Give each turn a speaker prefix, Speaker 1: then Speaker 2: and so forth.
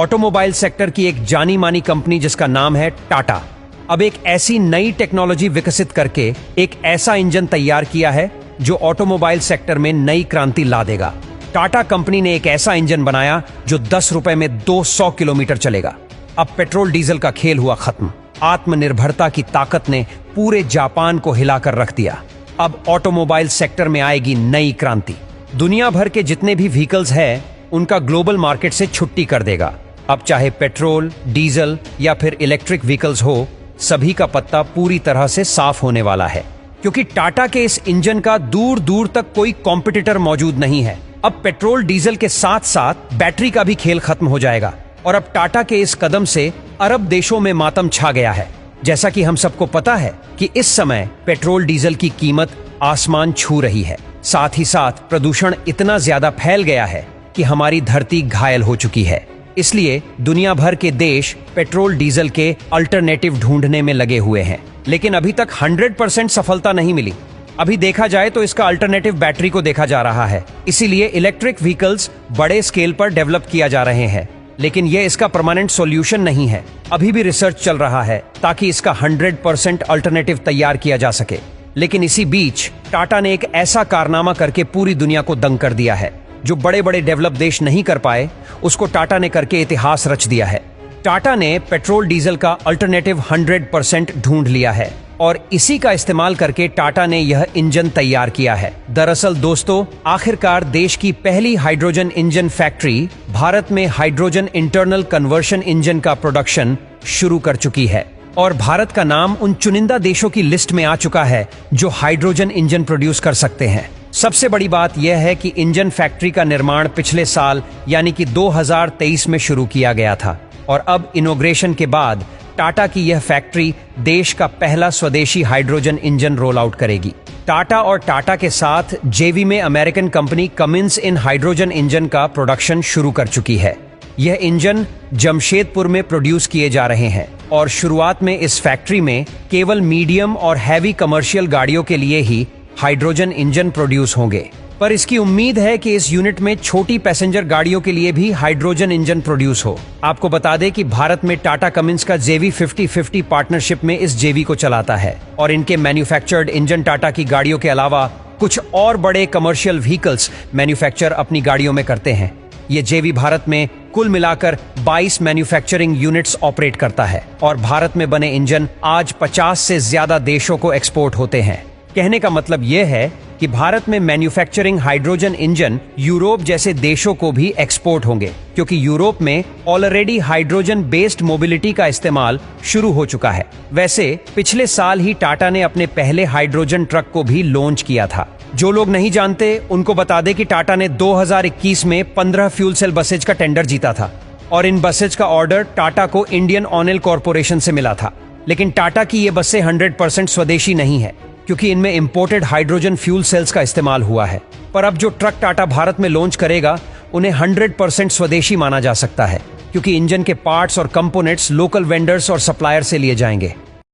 Speaker 1: Automobile sector की एक जानी मानी कंपनी जिसका नाम है टाटा, अब एक ऐसी नई टेक्नोलॉजी विकसित करके एक ऐसा इंजन तैयार किया है जो ऑटोमोबाइल सेक्टर में नई क्रांति ला देगा। टाटा कंपनी ने एक ऐसा इंजन बनाया जो 10 रुपए में 200 किलोमीटर चलेगा। अब पेट्रोल डीजल का खेल हुआ खत्म। आत्मनिर्भरता की ताकत ने पूरे जापान को हिलाकर रख दिया। अब ऑटोमोबाइल सेक्टर में आएगी नई क्रांति। दुनिया भर के जितने भी व्हीकल्स हैं उनका ग्लोबल मार्केट से छुट्टी कर देगा। अब चाहे पेट्रोल, डीजल या फिर इलेक्ट्रिक व्हीकल्स हो, सभी का पत्ता पूरी तरह से साफ होने वाला है, क्योंकि टाटा के इस इंजन का दूर दूर तक कोई कॉम्पिटिटर मौजूद नहीं है। अब पेट्रोल डीजल के साथ साथ बैटरी का भी खेल खत्म हो जाएगा और अब टाटा के इस कदम से अरब देशों में मातम छा गया है। जैसा कि हम सबको पता है कि इस समय पेट्रोल डीजल की कीमत आसमान छू रही है। साथ ही साथ प्रदूषण इतना ज्यादा फैल गया है कि हमारी धरती घायल हो चुकी है। इसलिए दुनिया भर के देश पेट्रोल डीजल के अल्टरनेटिव ढूंढने में लगे हुए हैं, लेकिन अभी तक 100% सफलता नहीं मिली। अभी देखा जाए तो इसका अल्टरनेटिव बैटरी को देखा जा रहा है। इसीलिए इलेक्ट्रिक व्हीकल्स बड़े स्केल पर डेवलप किया जा रहे हैं, लेकिन यह इसका परमानेंट सॉल्यूशन नहीं है। अभी भी रिसर्च चल रहा है ताकि इसका 100% अल्टरनेटिव तैयार किया जा सके। लेकिन इसी बीच टाटा ने एक ऐसा कारनामा करके पूरी दुनिया को दंग कर दिया है। जो बड़े बड़े डेवलप देश नहीं कर पाए, उसको टाटा ने करके इतिहास रच दिया है। टाटा ने पेट्रोल डीजल का अल्टरनेटिव 100% ढूंढ लिया है और इसी का इस्तेमाल करके टाटा ने यह इंजन तैयार किया है। दरअसल दोस्तों, आखिरकार देश की पहली हाइड्रोजन इंजन फैक्ट्री भारत में हाइड्रोजन इंटरनल कन्वर्शन इंजन का प्रोडक्शन शुरू कर चुकी है और भारत का नाम उन चुनिंदा देशों की लिस्ट में आ चुका है जो हाइड्रोजन इंजन प्रोड्यूस कर सकते हैं। सबसे बड़ी बात यह है कि इंजन फैक्ट्री का निर्माण पिछले साल यानी कि 2023 में शुरू किया गया था और अब इनॉग्रेशन के बाद टाटा की यह फैक्ट्री देश का पहला स्वदेशी हाइड्रोजन इंजन रोल आउट करेगी। टाटा और टाटा के साथ जेवी में अमेरिकन कंपनी कमिंस इन हाइड्रोजन इंजन का प्रोडक्शन शुरू कर चुकी है। यह इंजन जमशेदपुर में प्रोड्यूस किए जा रहे हैं और शुरुआत में इस फैक्ट्री में केवल मीडियम और हैवी कमर्शियल गाड़ियों के लिए ही हाइड्रोजन इंजन प्रोड्यूस होंगे, पर इसकी उम्मीद है कि इस यूनिट में छोटी पैसेंजर गाड़ियों के लिए भी हाइड्रोजन इंजन प्रोड्यूस हो। आपको बता दें कि भारत में टाटा कमिंस का जेवी 50-50 पार्टनरशिप में इस जेवी को चलाता है और इनके मैन्युफैक्चर्ड इंजन टाटा की गाड़ियों के अलावा कुछ और बड़े कमर्शियल व्हीकल्स मैन्युफैक्चर अपनी गाड़ियों में करते हैं। ये जेवी भारत में कुल मिलाकर 22 मैन्युफैक्चरिंग यूनिट्स ऑपरेट करता है और भारत में बने इंजन आज 50 से ज्यादा देशों को एक्सपोर्ट होते हैं। कहने का मतलब यह है कि भारत में मैन्युफैक्चरिंग हाइड्रोजन इंजन यूरोप जैसे देशों को भी एक्सपोर्ट होंगे, क्योंकि यूरोप में ऑलरेडी हाइड्रोजन बेस्ड मोबिलिटी का इस्तेमाल शुरू हो चुका है। वैसे पिछले साल ही टाटा ने अपने पहले हाइड्रोजन ट्रक को भी लॉन्च किया था। जो लोग नहीं जानते उनको बता दें कि टाटा ने 2021 में 15 फ्यूल सेल बसेज का टेंडर जीता था और इन बसेज का ऑर्डर टाटा को इंडियन ऑयल कॉर्पोरेशन से मिला था। लेकिन टाटा की ये बसें 100% स्वदेशी नहीं है, क्योंकि इनमें इंपोर्टेड हाइड्रोजन फ्यूल सेल्स का इस्तेमाल हुआ है। पर अब जो ट्रक टाटा भारत में लॉन्च करेगा उन्हें 100% स्वदेशी माना जा सकता है, क्योंकि इंजन के पार्ट्स और कंपोनेंट्स लोकल वेंडर्स और सप्लायर से लिए जाएंगे।